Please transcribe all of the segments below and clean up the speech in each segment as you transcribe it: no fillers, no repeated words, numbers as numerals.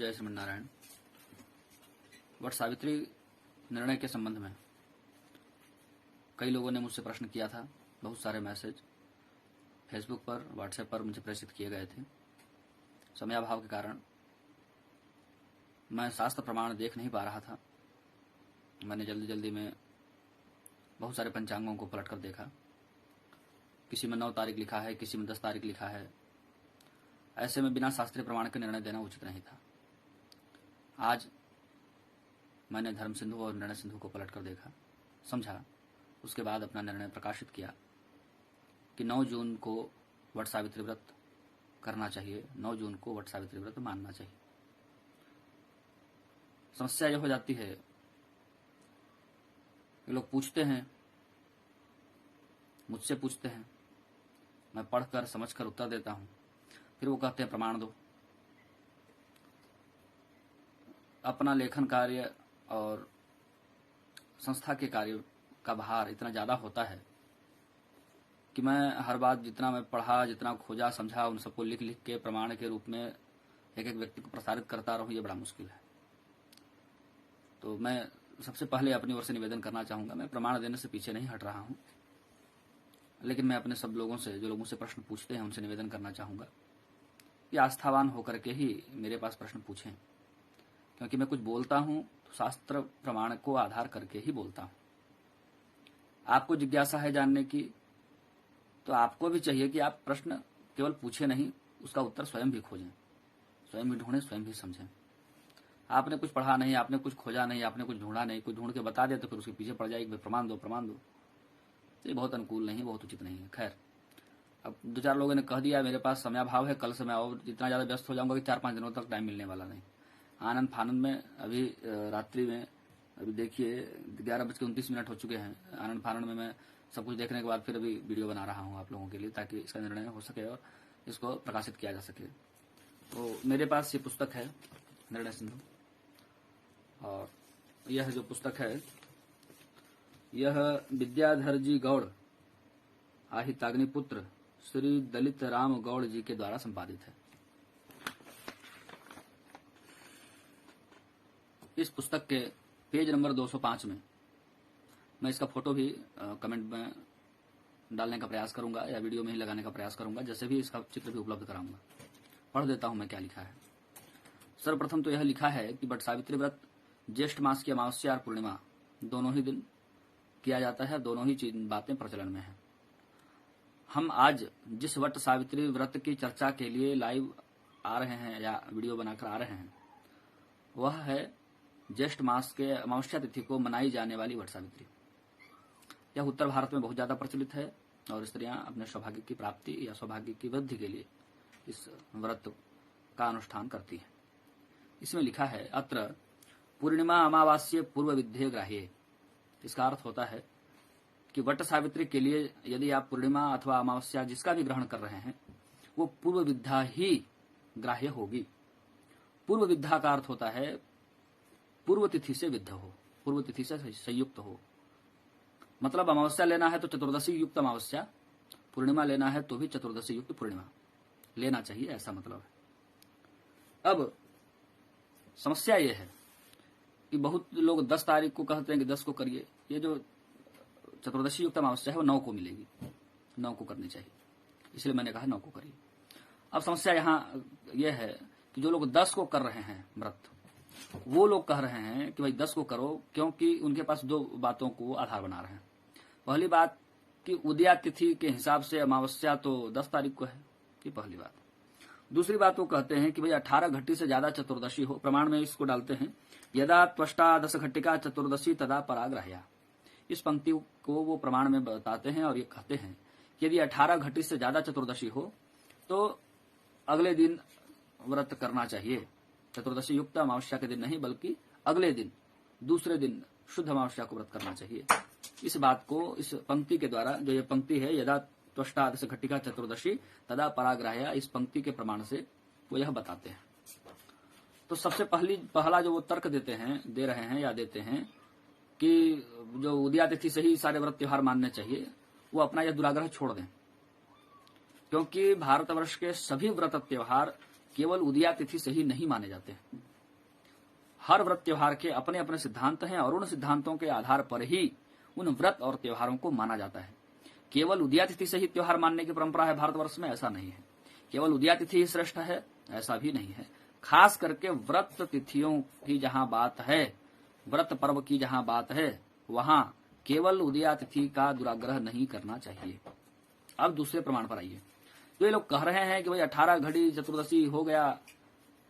जय श्रीमन्नारायण। वट सावित्री निर्णय के संबंध में कई लोगों ने मुझसे प्रश्न किया था। बहुत सारे मैसेज फेसबुक पर, व्हाट्सएप पर मुझे प्रेषित किए गए थे। समयाभाव के कारण मैं शास्त्र प्रमाण देख नहीं पा रहा था। मैंने जल्दी में बहुत सारे पंचांगों को पलटकर देखा। किसी में 9 तारीख लिखा है, किसी में 10 तारीख लिखा है। ऐसे में बिना शास्त्रीय प्रमाण के निर्णय देना उचित नहीं था। आज मैंने धर्म सिंधु और निर्णय सिंधु को पलटकर देखा, समझा, उसके बाद अपना निर्णय प्रकाशित किया कि 9 जून को वट सावित्री व्रत करना चाहिए, 9 जून को वट सावित्री व्रत मानना चाहिए। समस्या यह हो जाती है कि लोग पूछते हैं, मुझसे पूछते हैं, मैं पढ़कर समझकर उत्तर देता हूं, फिर वो कहते हैं प्रमाण दो। अपना लेखन कार्य और संस्था के कार्य का भार इतना ज्यादा होता है कि मैं हर बात जितना मैं पढ़ा, जितना खोजा, समझा, उन सबको लिख के प्रमाण के रूप में एक व्यक्ति को प्रसारित करता रहूं, ये बड़ा मुश्किल है। तो मैं सबसे पहले अपनी ओर से निवेदन करना चाहूंगा, मैं प्रमाण देने से पीछे नहीं हट रहा हूं, लेकिन मैं अपने सब लोगों से, जो लोग मुझसे प्रश्न पूछते हैं, उनसे निवेदन करना चाहूंगा कि आस्थावान होकर के ही मेरे पास प्रश्न पूछें, क्योंकि मैं कुछ बोलता हूं तो शास्त्र प्रमाण को आधार करके ही बोलता हूं। आपको जिज्ञासा है जानने की, तो आपको भी चाहिए कि आप प्रश्न केवल पूछे नहीं, उसका उत्तर स्वयं भी खोजें, स्वयं भी ढूंढें, स्वयं भी समझें। आपने कुछ पढ़ा नहीं, आपने कुछ खोजा नहीं, आपने कुछ ढूंढा नहीं, कुछ ढूंढ के बता दे तो फिर उसके पीछे पड़ जाएगी, प्रमाण दो, प्रमाण दो। ये बहुत अनुकूल नहीं, बहुत उचित नहीं है। खैर, अब 2-4 लोगों ने कह दिया मेरे पास समयाभाव है, कल से मैं और इतना ज्यादा व्यस्त हो जाऊंगा कि 4-5 दिनों तक टाइम मिलने वाला नहीं। आनंद फानंद में अभी रात्रि में, अभी देखिए 11:29 हो चुके हैं। आनंद फानंद में मैं सब कुछ देखने के बाद फिर अभी वीडियो बना रहा हूं आप लोगों के लिए, ताकि इसका निर्णय हो सके और इसको प्रकाशित किया जा सके। तो मेरे पास ये पुस्तक है निर्णय सिंधु, और यह जो पुस्तक है यह विद्याधर जी गौड़ आहिताग्निपुत्र श्री दलित राम गौड़ जी के द्वारा संपादित है। इस पुस्तक के पेज नंबर 205 में मैं इसका फोटो भी कमेंट में डालने का प्रयास करूंगा या वीडियो में ही लगाने का प्रयास करूंगा, जैसे भी इसका चित्र भी उपलब्ध कराऊंगा। पढ़ देता हूं मैं क्या लिखा है। सर्वप्रथम तो यह लिखा है कि वट सावित्री व्रत ज्येष्ठ मास की अमावस्या और पूर्णिमा दोनों ही दिन किया जाता है, दोनों ही बातें प्रचलन में है। हम आज जिस वट सावित्री व्रत की चर्चा के लिए लाइव आ रहे हैं या वीडियो बनाकर आ रहे हैं, वह है ज्येष्ठ मास के अमावस्या तिथि को मनाई जाने वाली वट सावित्री। यह उत्तर भारत में बहुत ज्यादा प्रचलित है और स्त्रियां अपने सौभाग्य की प्राप्ति या सौभाग्य की वृद्धि के लिए इस व्रत का अनुष्ठान करती है। इसमें लिखा है, अत्र पूर्णिमा अमावास्ये पूर्व विद्धे ग्राह्ये। इसका अर्थ होता है कि वट सावित्री के लिए यदि आप पूर्णिमा अथवा अमावस्या जिसका भी ग्रहण कर रहे हैं, वो पूर्व विद्या ही ग्राह्य होगी। पूर्व विद्या का अर्थ होता है पूर्व तिथि से विद्ध हो, पूर्व तिथि से संयुक्त हो। मतलब अमावस्या लेना है तो चतुर्दशी युक्त अमावस्या, पूर्णिमा लेना है तो भी चतुर्दशी युक्त पूर्णिमा लेना चाहिए, ऐसा मतलब है। अब समस्या यह है कि बहुत लोग 10 तारीख को कहते हैं कि 10 को करिए। ये जो चतुर्दशी युक्त अमावस्या है वो 9 को मिलेगी, 9 को करनी चाहिए, इसलिए मैंने कहा 9 को करिए। अब समस्या यहाँ यह है कि जो लोग 10 को कर रहे हैं व्रत, वो लोग कह रहे हैं कि भाई 10 को करो, क्योंकि उनके पास 2 बातों को आधार बना रहे हैं। पहली बात कि उदया तिथि के हिसाब से अमावस्या तो 10 तारीख को है, ये पहली बात। दूसरी बात वो कहते हैं कि भाई 18 घट्टी से ज्यादा चतुर्दशी हो। प्रमाण में इसको डालते हैं, यदा त्वष्टा 10 घट्टिका चतुर्दशी तदा पराग्रह्या। इस पंक्ति को वो प्रमाण में बताते हैं और ये कहते हैं कि यदि 18 घट्टी से ज्यादा चतुर्दशी हो तो अगले दिन व्रत करना चाहिए। चतुर्दशी युक्त अमावस्या के दिन नहीं, बल्कि अगले दिन, दूसरे दिन शुद्ध अमावस्या को व्रत करना चाहिए। इस बात को इस पंक्ति के द्वारा, जो ये पंक्ति है यदा त्वष्टा 10 घट्टिका चतुर्दशी तदा पराग्रह्या, इस पंक्ति के प्रमाण से वो यह बताते हैं। तो सबसे पहला जो वो तर्क दे रहे हैं या देते हैं कि जो उदया तिथि से ही सारे व्रत त्योहार मानने चाहिए, वो अपना यह दुराग्रह छोड़ दें, क्योंकि भारतवर्ष के सभी व्रत त्योहार केवल उदया तिथि से ही नहीं माने जाते हैं। हर व्रत त्योहार के अपने अपने सिद्धांत हैं और उन सिद्धांतों के आधार पर ही उन व्रत और त्योहारों को माना जाता है। केवल उदया तिथि से ही त्योहार मानने की परंपरा है भारतवर्ष में, ऐसा नहीं है। केवल उदया तिथि ही श्रेष्ठ है, ऐसा भी नहीं है। खास करके व्रत तिथियों की जहां बात है, व्रत पर्व की जहां बात है, वहां केवल उदया तिथि का दुराग्रह नहीं करना चाहिए। अब दूसरे प्रमाण पर आइए। तो ये लोग कह रहे हैं कि भाई 18 घड़ी चतुर्दशी हो गया,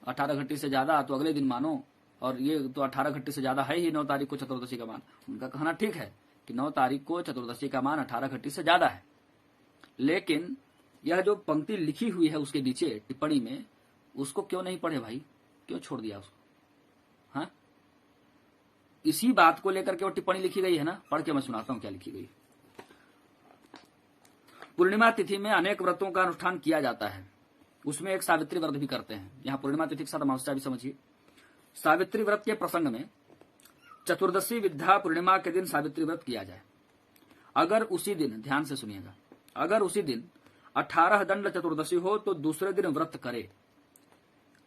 18 घंटी से ज्यादा तो अगले दिन मानो, और ये तो 18 घंटी से ज्यादा है ही 9 तारीख को चतुर्दशी का मान। उनका कहना ठीक है कि 9 तारीख को चतुर्दशी का मान 18 घंटी से ज्यादा है, लेकिन यह जो पंक्ति लिखी हुई है उसके नीचे टिप्पणी में, उसको क्यों नहीं पढ़े भाई, क्यों छोड़ दिया उसको? हाँ, इसी बात को लेकर के वो टिप्पणी लिखी गई है ना, पढ़ के मैं सुनाता हूं क्या लिखी गई। पूर्णिमा तिथि में अनेक व्रतों का अनुष्ठान किया जाता है, उसमें एक सावित्री व्रत भी करते हैं। यहाँ पूर्णिमा तिथि के साथ अमावस्या भी समझिए। सावित्री व्रत के प्रसंग में चतुर्दशी विद्या पूर्णिमा के दिन सावित्री व्रत किया जाए। अगर उसी दिन, ध्यान से सुनिएगा, अगर उसी दिन 18 दंड चतुर्दशी हो तो दूसरे दिन व्रत करे।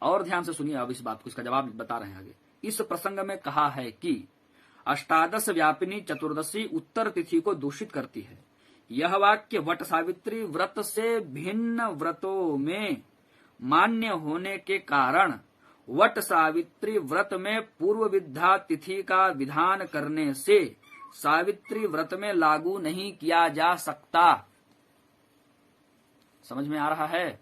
और ध्यान से सुनिए अब इस बात को, इसका जवाब बता रहे हैं आगे। इस प्रसंग में कहा है कि अष्टादश व्यापिनी चतुर्दशी उत्तर तिथि को दूषित करती है। यह वाक्य वट सावित्री व्रत से भिन्न व्रतों में मान्य होने के कारण वट सावित्री व्रत में पूर्व विद्या तिथि का विधान करने से सावित्री व्रत में लागू नहीं किया जा सकता। समझ में आ रहा है?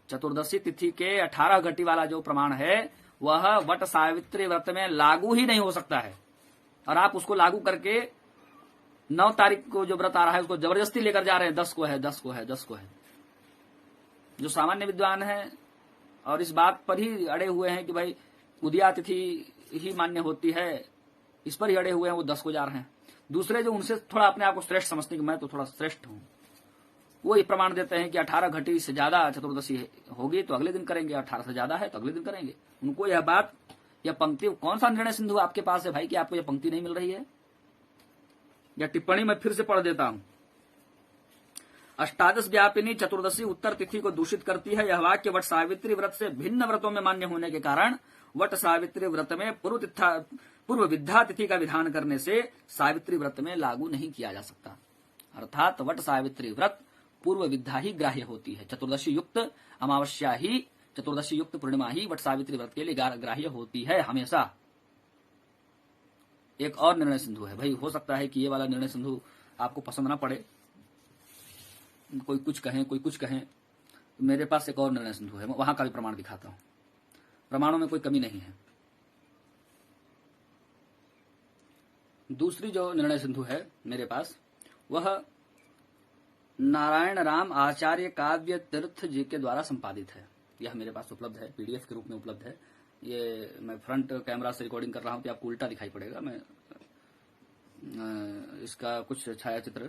चतुर्दशी तिथि के 18 घटी वाला जो प्रमाण है वह वट सावित्री व्रत में लागू ही नहीं हो सकता है, और आप उसको लागू करके 9 तारीख को जो व्रत आ रहा है उसको जबरदस्ती लेकर जा रहे हैं, 10 को है, 10 को है, 10 को है। जो सामान्य विद्वान है और इस बात पर ही अड़े हुए हैं कि भाई उदया तिथि ही मान्य होती है, इस पर ही अड़े हुए हैं, वो 10 को जा रहे हैं। दूसरे जो उनसे थोड़ा अपने आप को श्रेष्ठ समझते हैं कि मैं तो थोड़ा श्रेष्ठ हूं, वो ये प्रमाण देते हैं कि 18 घटी से ज्यादा चतुर्दशी होगी तो अगले दिन करेंगे, 18 से ज्यादा है तो अगले दिन करेंगे। उनको यह बात, यह पंक्ति, कौन सा निर्णय सिंधु आपके पास है भाई कि आपको यह पंक्ति नहीं मिल रही है? या टिप्पणी मैं फिर से पढ़ देता हूं। अष्टादश व्यापिनी चतुर्दशी उत्तर तिथि को दूषित करती है। यह वाक्य वट सावित्री व्रत से भिन्न व्रतों में मान्य होने के कारण वट सावित्री व्रत में पूर्व विद्या तिथि का विधान करने से सावित्री व्रत में लागू नहीं किया जा सकता। अर्थात वट सावित्री व्रत पूर्व विद्या ही ग्राह्य होती है। चतुर्दशी युक्त अमावस्या ही, चतुर्दशी युक्त पूर्णिमा ही वट सावित्री व्रत के लिए ग्राह्य होती है हमेशा। एक और निर्णय सिंधु है भाई, हो सकता है कि ये वाला निर्णय सिंधु आपको पसंद ना पड़े, कोई कुछ कहें कोई कुछ कहें। मेरे पास एक और निर्णय सिंधु है, वहां का भी प्रमाण दिखाता हूं। प्रमाणों में कोई कमी नहीं है। दूसरी जो निर्णय सिंधु है मेरे पास, वह नारायण राम आचार्य काव्य तीर्थ जी के द्वारा संपादित है। यह मेरे पास उपलब्ध है, पीडीएफ के रूप में उपलब्ध है। ये मैं फ्रंट कैमरा से रिकॉर्डिंग कर रहा हूं तो आपको उल्टा दिखाई पड़ेगा। मैं इसका कुछ छायाचित्र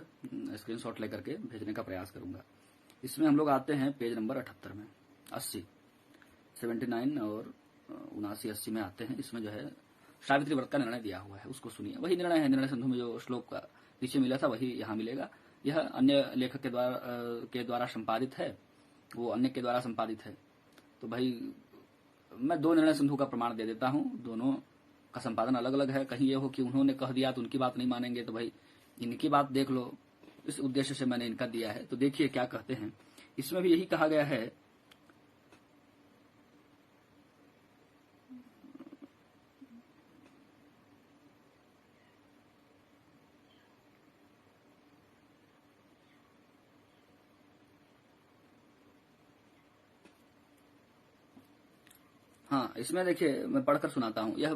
स्क्रीनशॉट लेकर के भेजने का प्रयास करूंगा। इसमें हम लोग आते हैं पेज नंबर 78 में, 80, 79 और 79, 80 में आते हैं। इसमें जो है सावित्री व्रत का निर्णय दिया हुआ है, उसको सुनिए। वही निर्णय है, निर्णय सिंधु में जो श्लोक का पीछे मिला था वही यहाँ मिलेगा। यह अन्य लेखक के द्वारा संपादित है, वो अन्य के द्वारा संपादित है। तो भाई मैं 2 निर्णय सिंधु का प्रमाण दे देता हूं, दोनों का संपादन अलग अलग है। कहीं ये हो कि उन्होंने कह दिया तो उनकी बात नहीं मानेंगे, तो भाई इनकी बात देख लो, इस उद्देश्य से मैंने इनका दिया है। तो देखिए क्या कहते हैं। इसमें भी यही कहा गया है, हाँ इसमें देखिए मैं पढ़कर सुनाता हूँ। यह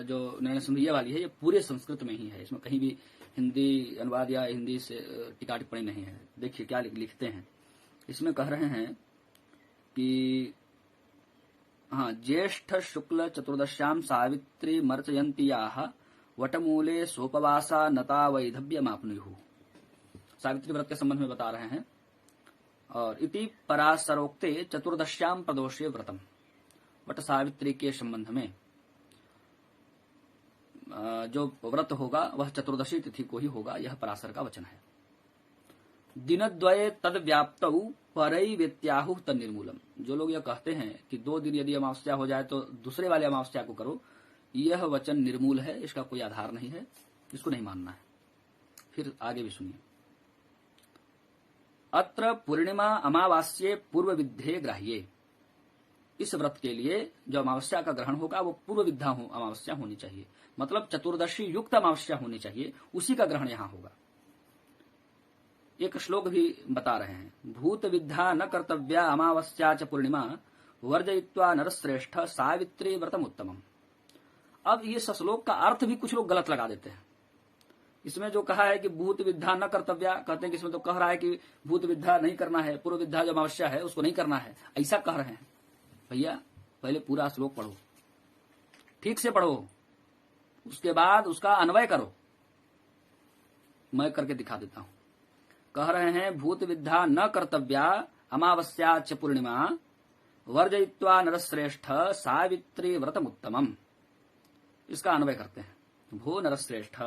जो निर्णय सिंधु ये वाली है, ये पूरे संस्कृत में ही है, इसमें कहीं भी हिंदी अनुवाद या हिंदी से टीका टिप्पणी नहीं है। देखिए क्या लिखते हैं। इसमें कह रहे हैं कि हाँ, ज्येष्ठ शुक्ल चतुर्दश्याम सावित्री मर्चयंतीयाः वटमूले सोपवासा नता वैधव्यमाप्नुयुः। सावित्री व्रत के संबंध में बता रहे हैं। और इति पराशरोक्ते चतुर्दश्याम प्रदोषे व्रतम, वट सावित्री के संबंध में जो व्रत होगा वह चतुर्दशी तिथि को ही होगा, यह पराशर का वचन है। दिनद्वये तद व्याप्तौ परैवेत्याहुः तन्निर्मूलम। जो लोग यह कहते हैं कि 2 दिन यदि अमावस्या हो जाए तो दूसरे वाले अमावस्या को करो, यह वचन निर्मूल है, इसका कोई आधार नहीं है, इसको नहीं मानना है। फिर आगे भी सुनिए। अत्र पूर्णिमा अमावास्ये पूर्व विद्धे ग्राह्ये। इस व्रत के लिए जो अमावस्या का ग्रहण होगा वो पूर्व विद्या अमावस्या होनी चाहिए, मतलब चतुर्दशी युक्त अमावस्या होनी चाहिए, उसी का ग्रहण यहां होगा। एक श्लोक भी बता रहे हैं, भूत विद्या न कर्तव्या अमावस्या च पूर्णिमा वर्जयित्वा नरश्रेष्ठ सावित्री व्रतम उत्तमम। अब ये श्लोक का अर्थ भी कुछ लोग गलत लगा देते हैं। इसमें जो कहा है कि भूत विद्या न कर्तव्या, कहते हैं कि इसमें तो कह रहा है कि भूत विद्या नहीं करना है, पूर्व विद्या जो अमावस्या है उसको नहीं करना है, ऐसा कह रहे हैं। भैया पहले पूरा श्लोक पढ़ो, ठीक से पढ़ो, उसके बाद उसका अन्वय करो। मैं करके दिखा देता हूं। कह रहे हैं भूत विद्या न कर्तव्या अमावस्या च पूर्णिमा वर्जयित्वा नरश्रेष्ठ सावित्री व्रतम उत्तमम। इसका अन्वय करते हैं। भो नरश्रेष्ठ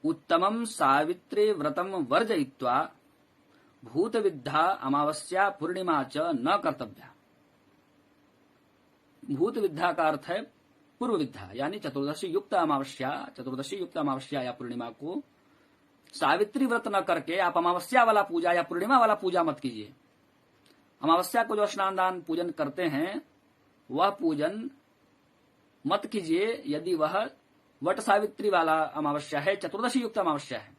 उत्तमम सावित्री व्रतम वर्जयित्वा भूत विद्या अमावस्या पूर्णिमा च न कर्तव्या। भूत विद्या का अर्थ है पूर्व विद्या, यानी चतुर्दशी युक्त अमावस्या या पूर्णिमा को सावित्री व्रत न करके आप अमावस्या वाला पूजा या पूर्णिमा वाला पूजा मत कीजिए। अमावस्या को जो स्नान दान पूजन करते हैं वह पूजन मत कीजिए यदि वह वट सावित्री वाला अमावस्या है, चतुर्दशी युक्त अमावस्या है।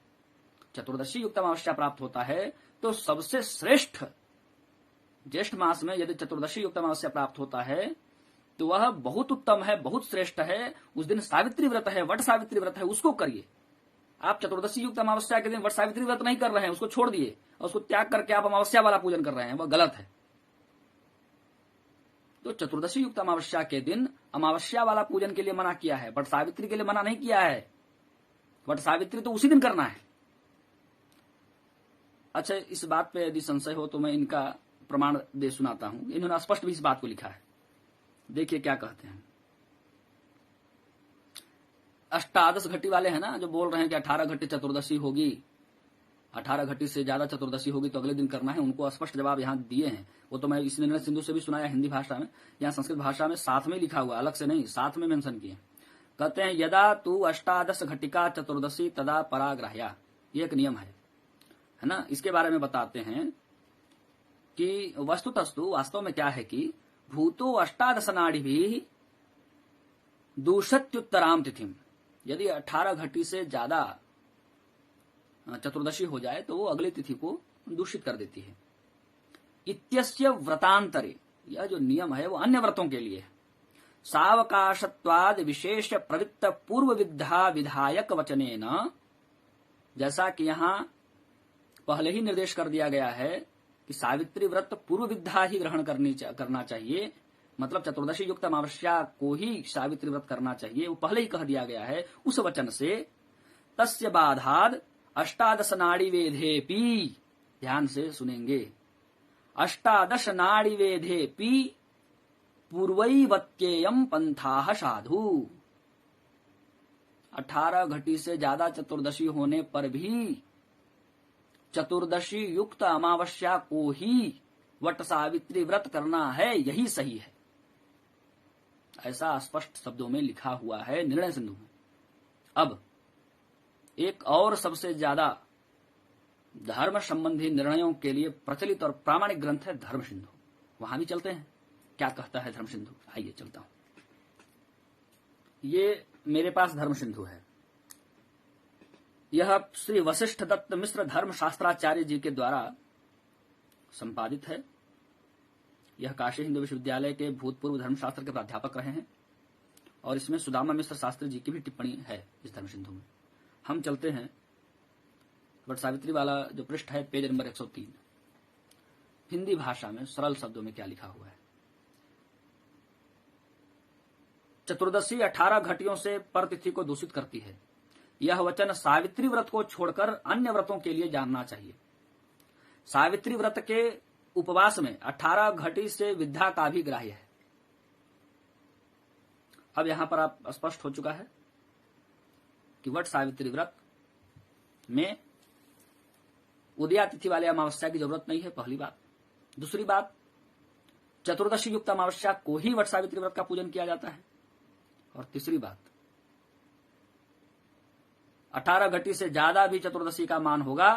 चतुर्दशी युक्त अमावस्या प्राप्त होता है तो सबसे श्रेष्ठ ज्येष्ठ मास में यदि चतुर्दशी युक्त अमावस्या प्राप्त होता है तो वह बहुत उत्तम है, बहुत श्रेष्ठ है। उस दिन सावित्री व्रत है, वट सावित्री व्रत है, उसको करिए। आप चतुर्दशी युक्त अमावस्या के दिन वट सावित्री व्रत नहीं कर रहे हैं, उसको छोड़ दिए और उसको त्याग करके आप अमावस्या वाला पूजन कर रहे हैं, वह गलत है। तो चतुर्दशी युक्त अमावस्या के दिन अमावस्या वाला पूजन के लिए मना किया है, वट सावित्री के लिए मना नहीं किया है। वट सावित्री तो उसी दिन करना है। अच्छा, इस बात पे यदि संशय हो तो मैं इनका प्रमाण दे सुनाता हूं। इन्होंने स्पष्ट भी इस बात को लिखा है। देखिए क्या कहते हैं। 18 घटी वाले हैं ना, जो बोल रहे हैं कि 18 घटी चतुर्दशी होगी, 18 घटी से ज्यादा चतुर्दशी होगी तो अगले दिन करना है, उनको स्पष्ट जवाब यहाँ दिए हैं। वो तो मैं इस निर्णय सिंधु से भी सुनाया हिंदी भाषा में, यहाँ संस्कृत भाषा में साथ में लिखा हुआ, अलग से नहीं, साथ में मेंशन किए। कहते हैं यदा तू 18 घटिका चतुर्दशी तदा पराग्राह्या। ये एक नियम है ना। इसके बारे में बताते हैं कि वस्तुतस्तु वास्तव में क्या है कि भूतो 18 नाड़ी भी दूषत्युत्तराम तिथिम। यदि 18 घटी से ज्यादा चतुर्दशी हो जाए तो वो अगली तिथि को दूषित कर देती है। इत्यस्य व्रतांतरे, यह जो नियम है वो अन्य व्रतों के लिए है। सावकाशत्वाद विशेष प्रवृत्त पूर्व विद्या विधायक वचनेन, जैसा कि यहां पहले ही निर्देश कर दिया गया है कि सावित्री व्रत पूर्व विद्या ही ग्रहण करना चाहिए, मतलब चतुर्दशी युक्त अमावस्या को ही सावित्री व्रत करना चाहिए, वो पहले ही कह दिया गया है। उस वचन से तस्य बाधाद 18 नाड़ी वेधेपि, ध्यान से सुनेंगे, 18 नाड़ी वेधेपि पूर्वैवत्येयम पंथाः साधु। 18 घटी से ज्यादा चतुर्दशी होने पर भी चतुर्दशी युक्त अमावस्या को ही वट सावित्री व्रत करना है, यही सही है। ऐसा स्पष्ट शब्दों में लिखा हुआ है निर्णय सिंधु में। अब एक और सबसे ज्यादा धर्म संबंधी निर्णयों के लिए प्रचलित और प्रामाणिक ग्रंथ है धर्म सिंधु। वहां भी चलते हैं, क्या कहता है धर्म सिंधु। आइए चलता हूं। ये मेरे पास धर्म सिंधु है। यह श्री वशिष्ठ दत्त मिश्र धर्म शास्त्राचार्य जी के द्वारा संपादित है। यह काशी हिंदू विश्वविद्यालय के भूतपूर्व धर्मशास्त्र के प्राध्यापक रहे हैं और इसमें सुदामा मिश्र शास्त्री जी की भी टिप्पणी है इस धर्म सिंधु में। हम चलते हैं वट सावित्री वाला जो पृष्ठ है, पेज नंबर 103। हिंदी भाषा में सरल शब्दों में क्या लिखा हुआ है। चतुर्दशी 18 घटियों से पर तिथि को दूषित करती है। यह वचन सावित्री व्रत को छोड़कर अन्य व्रतों के लिए जानना चाहिए। सावित्री व्रत के उपवास में 18 घटी से विद्या का भी ग्राह्य है। अब यहां पर आप स्पष्ट हो चुका है कि वट सावित्री व्रत में उदया तिथि वाले अमावस्या की जरूरत नहीं है, पहली बात। दूसरी बात, चतुर्दशी युक्त अमावस्या को ही वट सावित्री व्रत का पूजन किया जाता है। और तीसरी बात, 18 घटी से ज्यादा भी चतुर्दशी का मान होगा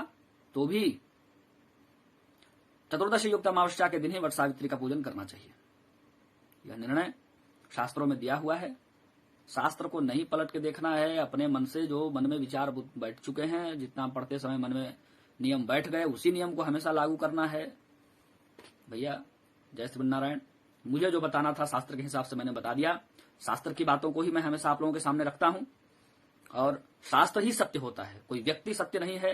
तो भी चतुर्दशी युक्त अमावस्या के दिन ही वट सावित्री का पूजन करना चाहिए। यह निर्णय शास्त्रों में दिया हुआ है। शास्त्र को नहीं पलट के देखना है, अपने मन से जो मन में विचार बैठ चुके हैं, जितना पढ़ते समय मन में नियम बैठ गए, उसी नियम को हमेशा लागू करना है। भैया जय श्री नारायण। मुझे जो बताना था शास्त्र के हिसाब से मैंने बता दिया। शास्त्र की बातों को ही मैं हमेशा आप लोगों के सामने रखता हूं, और शास्त्र ही सत्य होता है। कोई व्यक्ति सत्य नहीं है,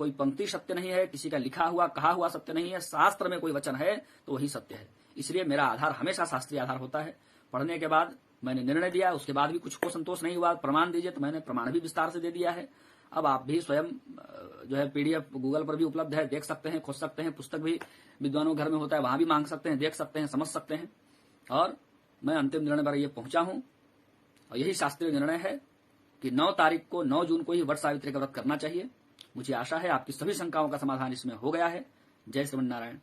कोई पंक्ति सत्य नहीं है, किसी का लिखा हुआ कहा हुआ सत्य नहीं है। शास्त्र में कोई वचन है तो वही सत्य है। इसलिए मेरा आधार हमेशा शास्त्रीय आधार होता है। पढ़ने के बाद मैंने निर्णय दिया, उसके बाद भी कुछ को संतोष नहीं हुआ, प्रमाण दीजिए, तो मैंने प्रमाण भी विस्तार से दे दिया है। अब आप भी स्वयं जो है पीडीएफ गूगल पर भी उपलब्ध है, देख सकते हैं, खोज सकते हैं। पुस्तक भी विद्वानों घर में होता है, वहां भी मांग सकते हैं, देख सकते हैं, समझ सकते हैं। और मैं अंतिम निर्णय पर ये पहुंचा हूं, और यही शास्त्रीय निर्णय है कि 9 तारीख को 9 जून को ही वट सावित्री का व्रत करना चाहिए। मुझे आशा है आपकी सभी शंकाओं का समाधान इसमें हो गया है। जय श्री नारायण।